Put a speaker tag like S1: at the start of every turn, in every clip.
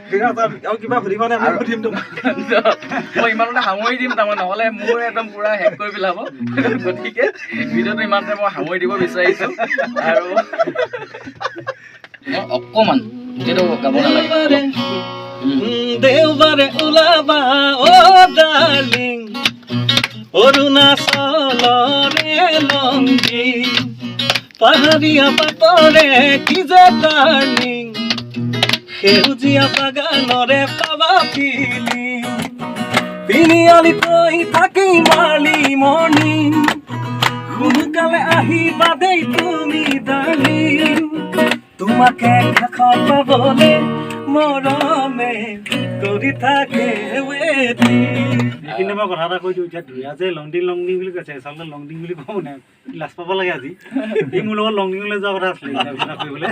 S1: আৰু কিবা সুধিবানে আমি সুধিম তোমাক
S2: মই ইমানতে সামৰি দিম তাৰমানে নহ'লে মোৰ একদম পুৰা হেক কৰি পেলাব গতিকে ভিডিঅ'টো ইমানতে মই সামৰি দিব বিচাৰিছোঁ আৰু মই অকণমান যিটো গাব নালাগে
S1: দেওবাৰে ওলাবা অ ডাৰ্লিং অৰুণাচলৰে লংগি পাহাৰীয়া পাতৰে কি যে ডাৰ্লিং সেউজীয়া বাগানৰে পাবা ফিলিং তিনিআলি তই থাকি মালি মৰ্ণিং সোনকালে আহিবা দেই তুমি ডাৰ্লিং তোমাকে কাষত পাবলে মৰমে কৰি থাকে এইখিনি মই কথা এটা কৈ দিওঁ এতিয়া ধুনীয়া যে লংডিং বুলি কৈছে আচলতে লংডিং বুলি কওঁ নে লাজ পাব লাগে আজি এই মোৰ লগত লংডিঙলৈ যোৱা কথা আছিলে আলোচনা কৰিবলৈ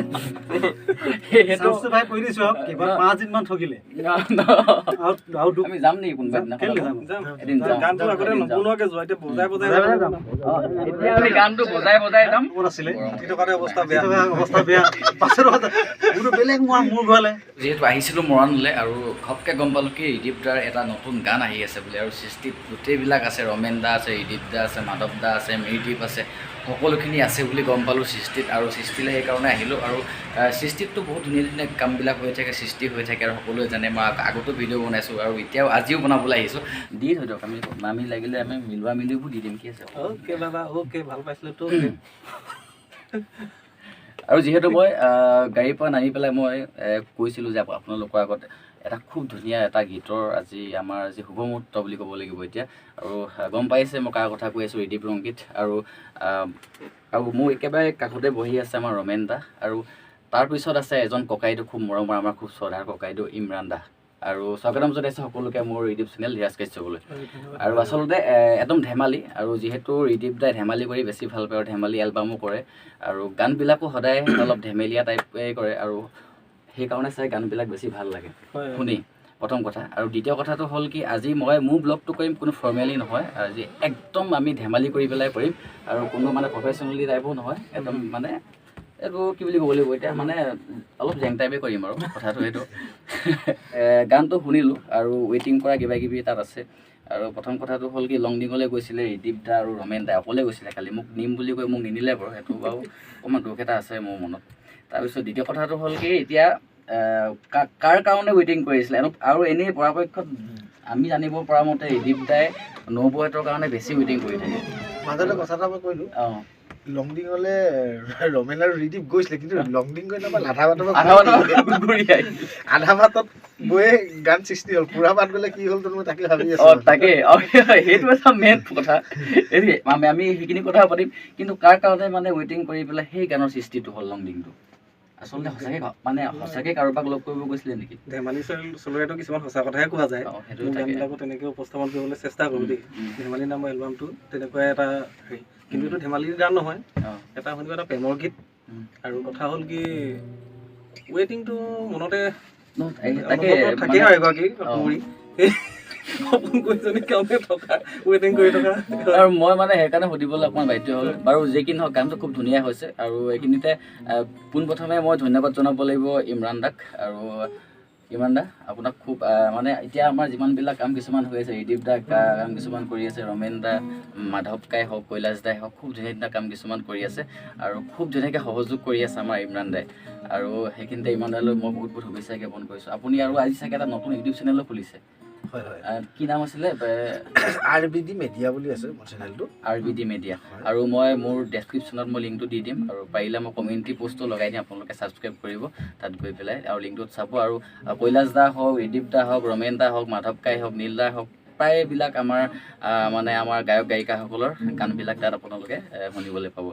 S1: সেইটো ভাই কৈ দিছোঁ আৰু কিবা 5 দিনমান থকিলে আৰু
S2: আমি যাম নেকি কোনোবা এদিন
S1: গানটো আগতে নবনোৱাকৈ যোৱা এতিয়া বজাই যাম
S2: এতিয়া আমি গানটো বজাই যাম
S1: ক'ত আছিলে থকাতে অৱস্থা বেয়া পাছৰ কথা মোৰতো বেলেগ মোৰ ঘৰলৈ
S2: যিহেতু আহিছিলোঁ মৰাণলৈ আৰু ঘপকৈ গম পালোঁ কি ৰিদীপ দাৰ এটা নতুন গান আহি আছে বুলি আৰু সৃষ্টিত গোটেইবিলাক আছে ৰমেন দা আছে ৰিদীপ দা আছে মাধৱ দা আছে মিৰদীপ আছে সকলোখিনি আছে বুলি গম পালোঁ সৃষ্টিত আৰু সৃষ্টিলৈ সেইকাৰণে আহিলোঁ আৰু সৃষ্টিততো বহুত ধুনীয়া ধুনীয়া কামবিলাক হৈ থাকে সৃষ্টি হৈ থাকে আৰু সকলোৱে জানে মই আগতো ভিডিঅ' বনাইছোঁ আৰু এতিয়াও আজিও বনাবলৈ আহিছোঁ দি থৈ দিয়ক আমি লাগিলে আমি মিলিবোৰ দি দিম কি আছে
S1: অ'কে বাবা অ'কে ভাল পাইছিলোঁ তো
S2: আৰু যিহেতু মই গাড়ীৰ পৰা নামি পেলাই মই কৈছিলোঁ যে আপোনালোকৰ আগত এটা খুব ধুনীয়া এটা গীতৰ আজি আমাৰ আজি শুভ মুহূৰ্ত বুলি ক'ব লাগিব এতিয়া আৰু গম পাইছে মই কাৰ কথা কৈ আছোঁ ৰিদীপ ৰংগীত আৰু মোৰ একেবাৰে কাষতে বহি আছে আমাৰ ৰমেন দা আৰু তাৰপিছত আছে এজন ককাইদেউ খুব মৰমৰ আমাৰ খুব শ্ৰদ্ধাৰ ককাইদেউ ইমৰান দা আৰু স্বাগতম জনাইছে সকলোকে মোৰ ৰিদীপ চেনেল ধীৰাজ কাশ্যপলৈ আৰু আচলতে একদম ধেমালি আৰু যিহেতু ৰিদীপ দাই ধেমালি কৰি বেছি ভাল পায় আৰু ধেমালি এলবামো কৰে আৰু গানবিলাকো সদায় অলপ ধেমেলীয়া টাইপে কৰে আৰু সেইকাৰণে চাই গানবিলাক বেছি ভাল লাগে শুনি প্ৰথম কথা আৰু দ্বিতীয় কথাটো হ'ল কি আজি মই মোৰ ব্লগটো কৰিম কোনো ফৰ্মেলি নহয় আজি একদম আমি ধেমালি কৰি পেলাই কৰিম আৰু কোনো মানে প্ৰফেচনেলি টাইপো নহয় একদম মানে এইটো কি বুলি ক'ব লাগিব এতিয়া মানে অলপ জেং টাইপে কৰিম আৰু কথাটো সেইটো গানটো শুনিলোঁ আৰু ৱেইটিং কৰা কিবা কিবি তাত আছে আৰু প্ৰথম কথাটো হ'ল কি লংডিঙলৈ গৈছিলে ৰিদীপ দা আৰু ৰমেন দা অকলে গৈছিলে খালি মোক নিম বুলি কৈ মোক নিনিলে বাৰু সেইটো বাৰু অকণমান দুখ এটা আছে মোৰ মনত তাৰপিছত দ্বিতীয় কথাটো হ'ল কি এতিয়া কাৰ কাৰণে ৱেইটিং কৰিছিলে আৰু এনেই পৰাপক্ষত আমি জানিব পৰা মতে ৰিদীপ দাই নবৌহঁতৰ কাৰণে বেছি ৱেইটিং কৰি থাকে
S3: মাজতে কথা এটা মই কৈলোঁ
S2: অঁ
S3: লংডিঙলৈ ৰমেন আৰু ৰিদীপ গৈছিলে কিন্তু লংডিং গৈ নাপাল আধা বাটত গৈয়ে গান সৃষ্টি হ'ল পুৰা বাট গ'লে কি হ'ল মই তাকে ভাবি আছোঁ
S2: তাকে সেইটো এটা মেইন কথা আমি সেইখিনি কথা পাতিম কিন্তু কাৰ কাৰণে মানে ৱেইটিং কৰি পেলাই সেই গানৰ সৃষ্টিটো হ'ল লংডিংটো আচলতে সঁচাকে কাৰোবাক লগ কৰিব গৈছিলে নেকি
S1: ধেমালি চলোৱাটো কিছুমান সঁচা কথাহে কোৱা যায় মোৰ গানবিলাকো তেনেকৈ উপস্থাপন কৰিবলৈ চেষ্টা কৰোঁ দেই ধেমালি নামৰ এলবামটো তেনেকুৱা এটা হেৰি কিন্তু এইটো ধেমালিৰ গান নহয় এটা শুনিব এটা প্ৰেমৰ গীত আৰু কথা হ'ল কি ৱেইটিংটো মনতে থাকে আৰু এগৰাকী
S2: আৰু মই মানে সেইকাৰণে সুধিবলৈ অকণমান বাধ্য হ'ল বাৰু যি কি নহওক গানটো খুব ধুনীয়া হৈছে আৰু এইখিনিতে পোনপ্ৰথমে মই ধন্যবাদ জনাব লাগিব ইমৰান দাক আৰু ইমৰান দা আপোনাক খুব মানে এতিয়া আমাৰ যিমানবিলাক কাম কিছুমান হৈ আছে ৰিদীপ দা কাম কিছুমান কৰি আছে ৰমেন দা মাধৱ কাই হওক কৈলাশ দাই হওক খুব ধুনীয়া ধুনীয়া কাম কিছুমান কৰি আছে আৰু খুব ধুনীয়াকৈ সহযোগ কৰি আছে আমাৰ ইমৰান দাই আৰু সেইখিনিতে ইমৰান দালৈ মই বহুত বহুত শুভেচ্ছা জ্ঞাপন কৰিছোঁ আপুনি আৰু আজি চাগে এটা নতুন ইউটিউব চেনেলো খুলিছে কি নাম আছিলে
S3: RBD মেডিয়া বুলি আছে মোৰ চেনেলটো
S2: RBD মেডিয়া আৰু মই মোৰ ডেছক্ৰিপশ্যনত মই লিংকটো দি দিম আৰু পাৰিলে মই কমিউনিটি পোষ্টটো লগাই দিম আপোনালোকে ছাবস্ক্ৰাইব কৰিব তাত গৈ পেলাই আৰু লিংকটোত চাব আৰু কৈলাশ দা হওক ৰিদীপ দা হওক ৰমেন দা হওক মাধৱ কাই হওক নীল দা হওক প্ৰায়বিলাক আমাৰ মানে আমাৰ গায়ক গায়িকাসকলৰ গানবিলাক তাত আপোনালোকে শুনিবলৈ পাব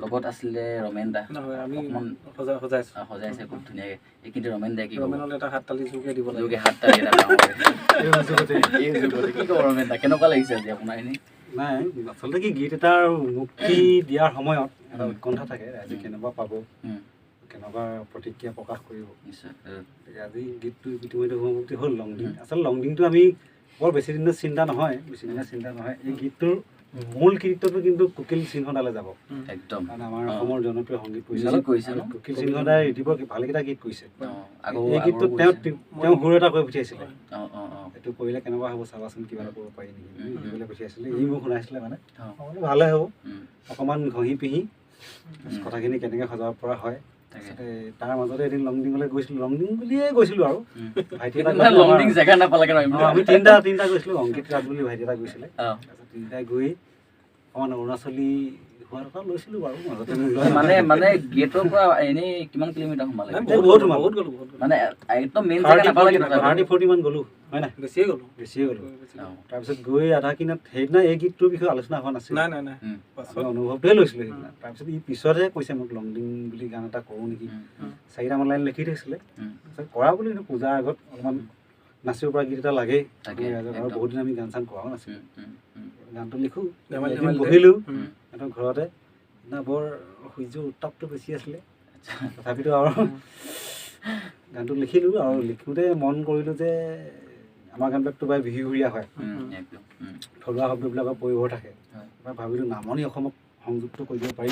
S2: লগত আছিলে ৰমেন দা অকণমান সজাইছে খুব ধুনীয়াকৈ এইখিনি ৰমেন দাই কি
S1: হাততালি দিব
S2: লাগে হাততালি এটা কি ক'ব ৰমেন দা কেনেকুৱা লাগিছে আজি আপোনাৰ এনেই
S1: নাই আচলতে কি গীত এটাৰ মুক্তি দিয়াৰ সময়ত এটা উৎকণ্ঠা থাকে আজি কেনেকুৱা পাব কেনেকুৱা প্ৰতিক্ৰিয়া প্ৰকাশ কৰিব
S2: নিশ্চয়
S1: আজি গীতটো ইতিমধ্যে মুক্তি হ'ল লংডিং আচলতে লংডিংটো আমি বৰ বেছি দিনৰ চিন্তা নহয় এই গীতটোৰ
S4: মূল কীৰ্তনটো কিন্তু কুকিল সিংহদালে যাব
S2: একদম
S4: কাৰণ আমাৰ অসমৰ জনপ্ৰিয় সংগীত
S2: Music কৰিছে ন?
S4: কুকিল সিংহদাই ইউটিউবত ভালকেইটা গীত কৰিছে
S2: আগৰ
S4: এই গীতটোত তেওঁ সুৰ এটা কৈ পঠিয়াইছিলে
S2: অঁ
S4: এইটো কৰিলে কেনেকুৱা হ'ব চাবাচোন কিবা এটা কৰিব পাৰি নেকি দিবলৈ পঠিয়াইছিলে ই মোক শুনাইছিলে মানে ভালে হ'ব অকণমান ঘঁহি পিহি কথাখিনি কেনেকৈ সজাব পৰা হয় তাৰ মাজতে এদিন লংডিঙলৈ গৈছিলোঁ লংডিং বুলিয়ে গৈছিলোঁ আৰু ভাইটি এটা
S2: লংডিং জেগা নাপালেগে
S4: আমি তিনিটা গৈছিলোঁ অংকিত ৰাজ বুলি ভাইটি এটা গৈছিলে তাৰপিছত তিনিটাই গৈ অকণমান অৰুণাচলী হোৱাৰ কথা লৈছিলোঁ বাৰু মাজতে
S2: মানে গেটৰ পৰা এনেই কিমান কিলোমিটাৰ সোমালে
S4: বহুত গ'লো
S2: মানে একদম মেইন জেগা নাপালেগে
S4: 30-40 মান গ'লো হয় নাই
S3: বেছিয়ে গ'লো
S4: তাৰপিছত গৈ আধা কিনাত সেইদিনা এই গীতটোৰ বিষয়ে আলোচনা হোৱা নাছিল
S3: নাই
S4: আমি অনুভৱটোৱে লৈছিলোঁ সেইদিনা তাৰপিছত ই পিছতহে কৈছে মোক লংডিং বুলি গান এটা কৰোঁ নেকি 4টা মান লাইন লিখি থৈছিলে তাৰপিছত কৰা বুলি পূজাৰ আগত অলপমান নাচিব পৰা গীত এটা লাগেই আৰু বহুত দিন আমি গান চান কৰাও নাছিলোঁ গানটো লিখোঁ বহিলোঁ সিহঁতৰ ঘৰতে না বৰ সূৰ্যৰ উত্তাপটো বেছি আছিলে তথাপিতো আৰু গানটো লিখিলোঁ আৰু লিখোঁতে মন কৰিলোঁ যে আমাৰ গানবিলাকতো প্ৰায় বিহুৰীয়া হয় থলুৱা শব্দবিলাকৰ পৰিভৰ থাকে ভাবিলোঁ নামনি অসমক সংযুক্ত কৰিব পাৰি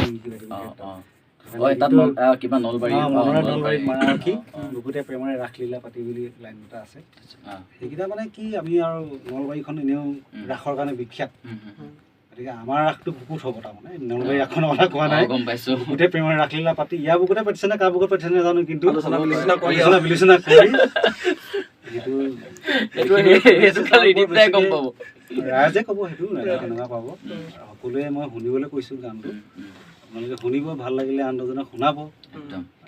S4: বুকুতে প্ৰেমৰে ৰাসলীলা পাতি বুলি লাইন এটা আছে সেইকেইটা মানে কি আমি আৰু নলবাৰীখন এনেও ৰাসৰ কাৰণে বিখ্যাত গতিকে আমাৰ ৰাসটো বুকুত হ'ব তাৰমানে নলবাৰী ৰাসখনৰ কথা কোৱা নাই বুকুতে প্ৰেমৰে ৰাসলীলা পাতি ইয়াৰ বুকুতে পাতিছে নে কাৰ বুকুত পাতিছে নাজানো কিন্তু বিলোচনা কৰি ৰাইজে ক'ব সেইটো ৰাইজে কেনেকুৱা পাব সকলোৱে মই শুনিবলৈ কৈছোঁ গানটো আপোনালোকে শুনিব ভাল লাগিলে আন দুজনক শুনাব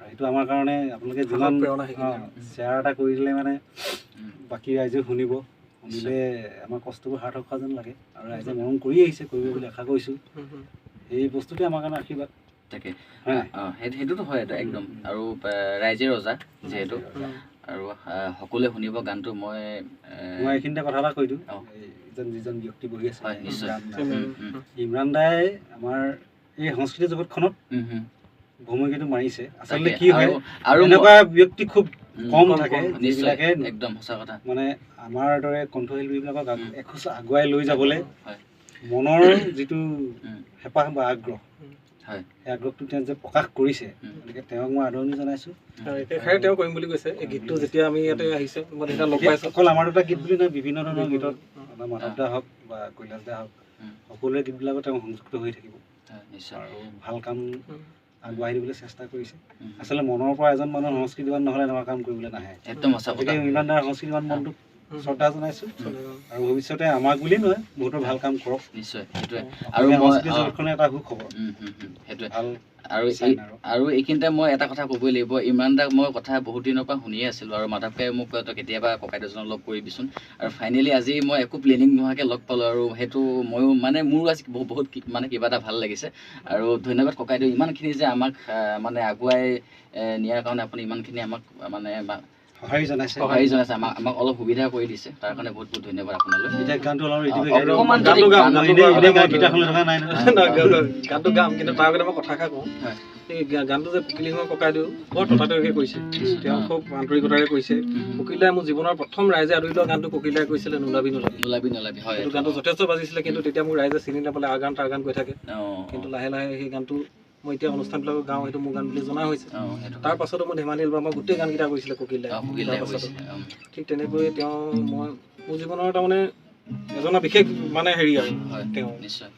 S4: সেইটো আমাৰ কাৰণে আপোনালোকে যিমান শ্বেয়াৰ এটা কৰি দিলে মানে বাকী ৰাইজে শুনিব শুনিলে আমাৰ কষ্টবোৰ সাৰ্থক হোৱা যেন লাগে আৰু ৰাইজে মৰম কৰি আহিছে কৰিব বুলি আশা কৰিছোঁ এই বস্তুটোৱে আমাৰ কাৰণে আশীৰ্বাদ
S2: তাকে সেইটোতো হয় একদম আৰু ৰাইজে ৰজা যিহেতু আৰু সকলোৱে শুনিব গানটো মই
S4: এইখিনিতে কথা এটা কৈ দিওঁ যিজন ব্যক্তি বহি আছে ইমৰান দাই আমাৰ এই সংস্কৃতি জগতখনত ভূমিকাটো মাৰিছে আচলতে কি হয় আৰু এনেকুৱা ব্যক্তি খুব কম থাকে যিবিলাকে
S2: একদম সঁচা কথা
S4: মানে আমাৰ দৰে কণ্ঠশিল্পীবিলাকক এখোজ আগুৱাই লৈ যাবলৈ মনৰ যিটো হেঁপাহ বা আগ্ৰহ সেই আগ্ৰহটো তেওঁ যে প্ৰকাশ কৰিছে গতিকে তেওঁক মই আদৰণি জনাইছোঁ
S3: তেওঁ কৰিম বুলি কৈছে এই গীতটো যেতিয়া আমি ইয়াতে আহিছোঁ মই তেতিয়া লগ পাইছোঁ
S4: অকল আমাৰ দুটা গীত বুলি নহয় বিভিন্ন ধৰণৰ গীতত আমাৰ মাধৱ দা হওক বা কৈলাশ দা হওক সকলোৰে গীতবিলাকত তেওঁ সংযুক্ত হৈ থাকিব আৰু ভাল কাম আগুৱাই দিবলৈ চেষ্টা কৰিছে আচলতে মনৰ পৰা এজন মানুহ সংস্কৃতিবান নহ'লে এনেকুৱা কাম কৰিবলৈ নাহে গতিকে ইমান ডাঙৰ সংস্কৃতিবান মনটোক শ্ৰদ্ধা জনাইছোঁ আৰু ভৱিষ্যতে আমাক বুলি নহয় বহুতো ভাল কাম কৰক
S2: নিশ্চয় সেইটোৱে
S4: আৰু সংস্কৃতি জগতখনে এটা সুখবৰ
S2: সেইটোৱে আৰু এইখিনিতে মই এটা কথা ক'বই লাগিব ইমৰান দাক মই কথা বহুত দিনৰ পৰা শুনিয়ে আছিলোঁ আৰু মাধৱকাই মোক কেতিয়াবা ককাইদেউজনক লগ কৰিবিচোন আৰু ফাইনেলি আজি মই একো প্লেনিং নোহোৱাকৈ লগ পালোঁ আৰু সেইটো ময়ো মানে মোৰো আজি বহুত মানে কিবা এটা ভাল লাগিছে আৰু ধন্যবাদ ককাইদেউ ইমানখিনি যে আমাক মানে আগুৱাই নিয়াৰ কাৰণে আপুনি ইমানখিনি আমাক মানে
S4: সঁহাৰি জনাইছে
S2: আমাক অলপ সুবিধা কৰি দিছে তাৰ কাৰণে বহুত বহুত ধন্যবাদ আপোনালৈ
S3: গানটো গাম কিন্তু তাৰ আগতে মই কথা এষাৰ কওঁ এই গানটো যে কুকিল সিংহ ককাইদেউ বৰ তথাতৈয়াকৈ কৈছে তেওঁ খুব আন্তৰিকতাৰে কৈছে কুকিলদাই মোৰ জীৱনৰ প্ৰথম ৰাইজে আদৰি লোৱা গানটো কুকিলদাই কৈছিলে নোলাবি হয় সেইটো গানটো যথেষ্ট বাজিছিলে কিন্তু তেতিয়া মোক ৰাইজে চিনি নাপালে আগান তাৰ গান কৈ থাকে কিন্তু লাহে লাহে সেই গানটো মই এতিয়া অনুষ্ঠানবিলাকৰ গাওঁ সেইটো মোৰ গান বুলি জনা হৈছে তাৰ পাছতো মই ধেমালি এলবামৰ গোটেই গানকেইটা কৈছিলে কুকিলদাই ঠিক তেনেকৈ তেওঁ মই মোৰ জীৱনৰ তাৰমানে এজনৰ বিশেষ মানে হেৰি আৰু তেওঁ
S2: নিশ্চয়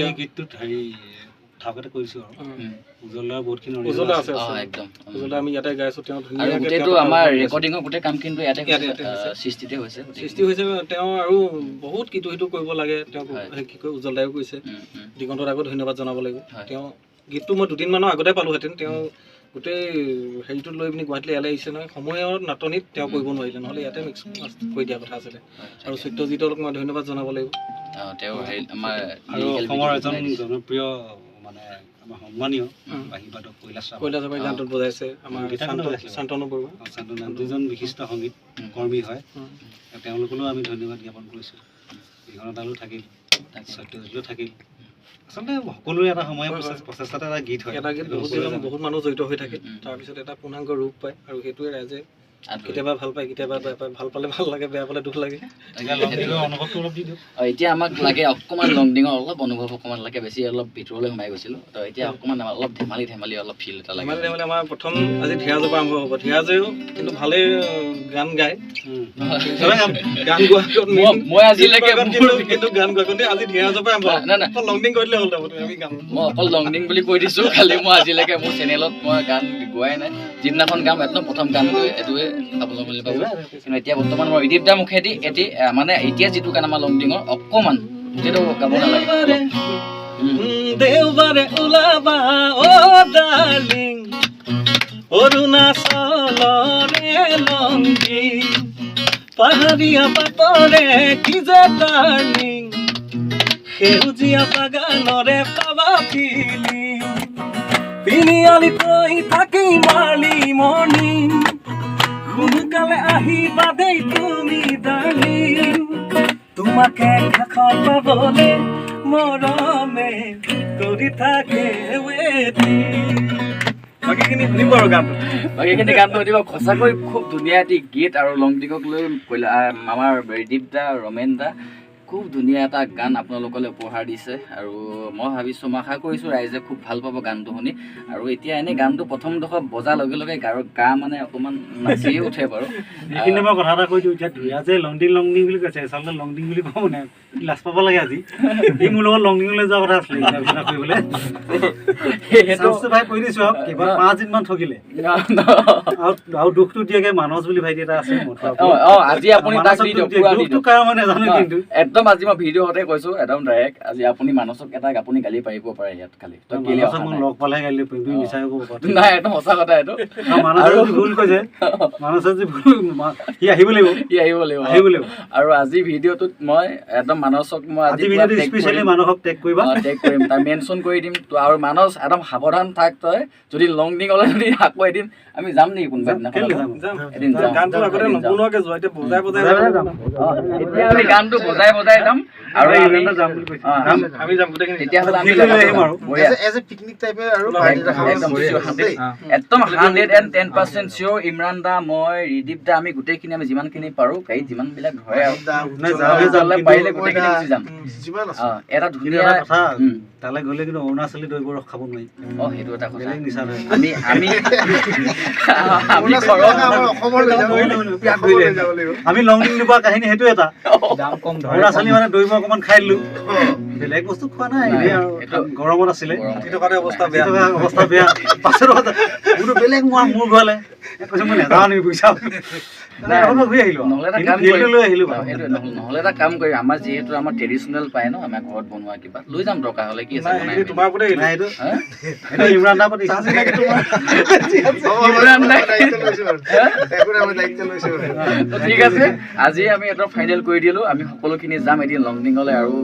S4: এই গীতটোত হেৰি ঠাকতে কৰিছোঁ আৰু উজ্জ্বলাৰ বহুতখিনি
S3: উজ্জ্বলা আছে
S2: একদম
S3: উজ্জ্বলা আমি ইয়াতে গাইছোঁ তেওঁ
S2: গোটেইটো আমাৰ ৰেকৰ্ডিঙৰ গোটেই কাম কিন্তু ইয়াতে সৃষ্টি হৈছে
S3: তেওঁ আৰু বহুত কিটো সিটো কৰিব লাগে তেওঁ কি কয় উজ্জ্বলদায়ো কৈছে দিগন্তক আকৌ ধন্যবাদ জনাব লাগিব তেওঁ গীতটো মই দুদিনমানৰ আগতে পালোহেঁতেন তেওঁ গোটেই হেৰিটোত লৈ পিনি গুৱাহাটীলৈ ইয়ালৈ আহিছে নহয় সময়ৰ নাটনিত তেওঁ কৰিব নোৱাৰিলে নহ'লে ইয়াতে মিক্স কৰি দিয়া কথা আছিলে আৰু সত্যজিতক মই ধন্যবাদ জনাব লাগিব
S4: আৰু অসমৰ এজন জনপ্ৰিয় মানে আমাৰ সন্মানীয় বাহিবাদক কৈলাশ
S3: বাৰী গানটোত বজাইছে আমাৰ শান্তনু বৰুৱা
S4: দুজন বিশিষ্ট সংগীত কৰ্মী হয় তেওঁলোকলৈও আমি ধন্যবাদ জ্ঞাপন কৰিছোঁ বিঘনতালো থাকিল সত্যজিতো থাকিল আচলতে সকলোৰে এটা সময় প্ৰচেষ্টাত এটা গীত হয়
S3: এটা গীত বহুত মানুহ জড়িত হৈ থাকে তাৰপিছত এটা পূৰ্ণাংগ ৰূপ পায় আৰু সেইটোৱে ৰাইজে কেতিয়াবা ভাল পায় কেতিয়াবা বেয়া পায় ভাল পালে ভাল লাগে বেয়া পালে দুখ লাগে
S4: অনুভৱটো অলপ দি দিওঁ
S2: এতিয়া আমাক লাগে অকণমান লংডিঙৰ অলপ অনুভৱ অকণমান লাগে বেছি অলপ ভিতৰলৈ সোমাই গৈছিলোঁ তো এতিয়া অকণমান অলপ ধেমালি অলপ ফিল এটা লাগে
S3: ধেমালি আমাৰ প্ৰথম আজি ধীৰাজৰ পৰা আৰম্ভ হ'ব ধীৰাজেও কিন্তু ভালেই গান গায় গান গোৱাটো
S2: মই আজিলৈকে
S3: কিন্তু গান গোৱা কিন্তু আজি ধীৰাজৰ পৰা আৰম্ভ লংডিং কৰি দিলে হ'ল আমি গাম
S2: মই অকল লংডিং বুলি কৈ দিছোঁ খালি মই আজিলৈকে মোৰ চেনেলত মই গান গোৱাই নাই যিদিনাখন গাম একদম প্ৰথম গানটোৱে এইটোৱে চাবলৈ বুলি পাব কিন্তু এতিয়া বৰ্তমান মই ৰিদীপ দাৰ মুখেদি মানে এতিয়া যিটো গান আমাৰ লংডিঙৰ অকণমান সেইটো গাব নালাগে
S1: দেওবাৰে ওলাবা অ ডাৰ্লিং অৰুণাচলৰে লংডিং পাহাৰীয়া পাতৰে কি যে টাৰ্ণিং সেউজীয়া বাগানৰে পাবা ফিলিং তিনিআলি তই থাকি মালি মৰ্ণিং সোনকালে আহিবা দেই তুমি ডাৰ্লিং তোমাকে কাষত পাবলে মৰমে কৰি থাকে বাকীখিনি শুনিব আৰু
S2: বাকীখিনি গানটো শুনিব সঁচাকৈ খুব ধুনীয়া এটি গীত আৰু লংডিঙক লৈ আমাৰ ৰিদীপ দা ৰমেন দা খুব ধুনীয়া এটা গান আপোনালোকলৈ উপহাৰ দিছে আৰু মই ভাবিছোঁ মই আশা কৰিছোঁ ৰাইজে খুব ভাল পাব গানটো শুনি আৰু এতিয়া এনেই গানটো প্ৰথম ডোখৰ বজাৰ লগে লগে গা মানে অকণমান নাচিয়ে উঠে বাৰু
S4: এইখিনি মই কথা এটা কৈ দিওঁ এতিয়া ধুনীয়া লংডিং বুলি কৈছে আচলতে লংডিং বুলি ক'ব নাই লাজ পাব লাগে আজি সি মোৰ লগত লংডিঙলৈ যোৱা কথা আছিলে আলোচনা কৰিবলৈ সেইটো ভাই কৈ দিছোঁ আৰু কেইবাৰ 5 দিনমান ঠগিলে আৰু দুখটো দিয়াকে মানস বুলি ভাইটি এটা আছে
S2: আজি আপুনি তাক দি দিয়ক পুৰা দি দিয়ক
S4: কাৰণ মই নাজানো কিন্তু
S2: একদম আজি মই ভিডিঅ'তে কৈছোঁ একদম ডাইৰেক্ট আজি আপুনি মানসক এটাক আপুনি গালি পাৰিব পাৰে ইয়াত খালি তই কেলে
S4: লগ পালে গালি পাৰিম তুমি মিছাই ক'ব পাৰা
S2: নাই একদম সঁচা কথা এইটো
S4: মানসে যদি ভুল কৈছে মানসে যদি ভুল সি আহিব লাগিব
S2: আৰু আজি ভিডিঅ'টোত মই একদম মানসক মই
S4: আজি ভিডিঅ'টো স্পেচিয়েলি মানসক টেগ কৰিবা
S2: টেগ কৰিম তাই মেনশ্যন কৰি দিম তো আৰু মানস একদম সাৱধান থাক তই যদি লংডিঙলৈ যদি আকৌ এদিন আমি যাম নেকি কোনোবা এদিন
S3: গানটো আগতে নবনোৱাকে যোৱা এতিয়া বজাই
S2: এতিয়া আমি গানটো বজাই যাম আৰু
S3: আমি যাম গোটেইখিনি
S2: তেতিয়াহ'লে আমি একদম 110% চিয়ৰ ইমৰান দা মই ৰিদীপ দা আমি গোটেইখিনি আমি যিমানখিনি পাৰোঁ গাড়ীত যিমানবিলাক ধৰে আৰু পাৰিলে গোটেইখিনি গুচি যাম এটা ধুনীয়া
S4: কথা তালৈ গ'লে কিন্তু অৰুণাচলী দৈবোৰ খাব নোৱাৰি
S2: সেইটো এটা কথা
S4: নিচা আমি লংডিং নোপোৱা কাহিনী সেইটো এটা অৰুণাচলী মানে দৈবোৰ অকণমান খাই দিলো বেলেগ বস্তু খোৱা নাই গৰমত আছিলে অৱস্থা বেয়া পাছত মোৰতো বেলেগ মোৰ ঘৰলে কৈছে মই নেযাওঁ নেকি পইচা
S2: নহ'লে এটা কাম কৰিম আমাৰ যিহেতু আমাৰ ট্ৰেডিশ্যনেল পায় ন আমাৰ ঘৰত বনোৱা কিবা লৈ যাম দৰকাৰ হ'লে কি আছে ঠিক আছে আজি আমি এটা ফাইনেল কৰি দিলোঁ আমি সকলোখিনি যাম এদিন লংডিঙলৈ আৰু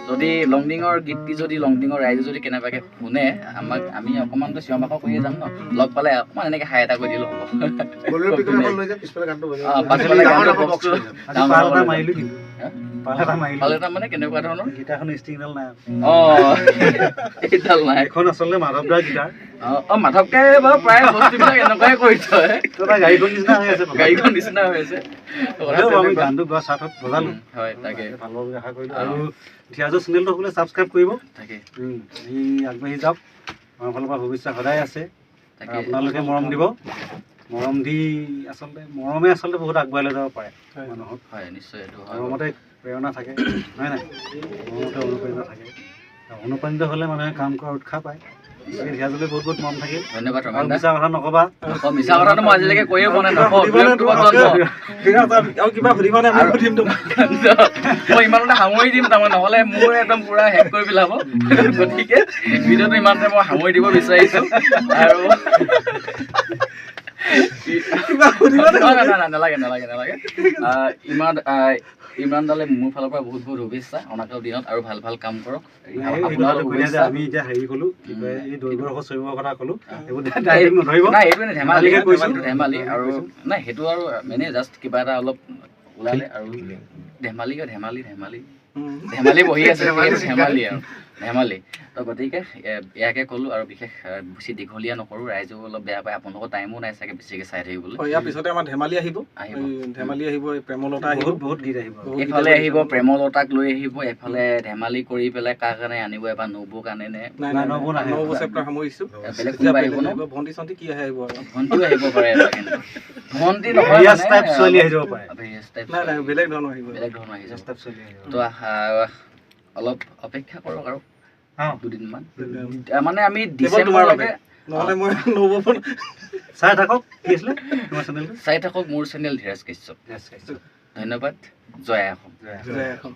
S2: যদি লংডিঙৰ গীতটি যদি লংডিঙৰ ৰাইজে যদি কেনেবাকৈ শুনে আমি অকণমানতো চিঞৰ বাখৰ কৰিয়ে যাম ন লগ পালে অকণমান এনেকৈ হাই এটা কৰি দিলোঁ হ'ব মানে কেনেকুৱা ধৰণৰ
S4: গীটাৰখন ষ্ট্ৰিংডাল নাই
S2: এইডাল নাই
S4: এখন আচলতে মাধৱ দাৰ গীটাৰ
S2: মাধৱকে বাৰু প্ৰায় বস্তুবিলাক এনেকুৱাই কৰি থয়
S4: গাড়ীখন নিচিনা হৈ আছে আমি গানটো গোৱা চাৰ্টত বজালো
S2: হয় তাকে
S4: ভাল পাব আশা কৰিলোঁ আৰু ধীৰাজৰ চেনেলটো সকলোৱে ছাবস্ক্ৰাইব কৰিব
S2: তাকে
S4: এই আগবাঢ়ি যাওক আমাৰ ফালৰ পৰা ভৱিষ্যত সদায় আছে আপোনালোকে মৰম দিব মৰম দি মৰমে আচলতে বহুত আগবঢ়াই লৈ যাব পাৰে মানুহক
S2: হয় নিশ্চয় এইটো
S4: মৰমতে প্ৰেৰণা থাকে হয় নাই মৰমতে অনুপ্ৰেৰণা থাকে অনুপ্ৰাণিত হ'লে মানুহে কাম কৰাৰ উৎসাহ পায় ধীৰাজলৈ বহুত বহুত মৰম থাকে
S2: ধন্যবাদ
S4: মিছা কথা নকবা
S2: মিছা কথাটো মই আজিলৈকে কৈয়ে পোৱা নাই
S3: আৰু কিবা সুধিব নাই মই সুধিম
S2: মই ইমানতে সামৰি দিম তাৰমানে নহ'লে মোৰ একদম পুৰা শেষ কৰি পেলাব গতিকে ভিডিঅ'টো ইমানতে মই সামৰি দিব বিচাৰিছোঁ আৰু নালাগে ইমৰান দালে মোৰ ফালৰ পৰা বহুত বহুত শুভেচ্ছা অনাগত দিনত আৰু ভাল ভাল কাম কৰক
S4: আমি এতিয়া হেৰি ক'লো এই দৈবৰ চৰিবৰ কথা ক'লো
S2: ধেমালি আৰু নাই সেইটো আৰু এনেই জাষ্ট কিবা এটা অলপ ওলালে আৰু ধেমালি ধেমালি বহি আছে, ধেমালি আৰু ধেমালি। তো গতিকে ইয়াকে ক'লোঁ আৰু বিশেষ বেছি দীঘলীয়া নকৰোঁ, ৰাইজেও অলপ বেয়া পায়, আপোনালোকৰ টাইমো নাই চাগে বেছিকৈ চাই থাকিবলৈ।
S3: ইয়াৰ পিছতে আমাৰ ধেমালি আহিব, ধেমালি আহিব, প্ৰেমলতা আহিব,
S4: বহুত গীত আহিব,
S2: এইফালে আহিব প্ৰেমলতাক লৈ আহিব, এইফালে ধেমালি কৰি পেলাই কাৰ কাৰণে আনিব, এবাৰ নবৌক আনে নে
S3: নবৌ চেপ্টাৰ সামৰিছোঁ,
S2: বেলেগ কোনোবা আহিব ন?
S3: ভণ্টি চণ্টি কি আহিব আৰু
S2: ভণ্টিও আহিব পাৰে এবাৰ, কিন্তু ভণ্টি নহয়
S4: ৰিয়াজ টাইপ ছোৱালী আহি যাব পাৰে,
S3: নাই বেলেগ ধৰণৰ আহিব,
S2: বেলেগ ধৰণৰ আহি যাব।
S4: টাইপ ছোৱালী আহিব।
S2: তো অলপ অপেক্ষা কৰক আৰু দুদিনমান, মানে আমি
S3: তোমাৰ
S2: ডিচেম্বৰলৈকে
S3: নহ'লে মই নবৌ
S4: চাই থাকক, কি আছিলে তোমাৰ চেনেলটো?
S2: চাই থাকক মোৰ চেনেল ধীৰাজ কাশ্যপ। ধন্যবাদ, জয় অসম।
S3: জয় অসম।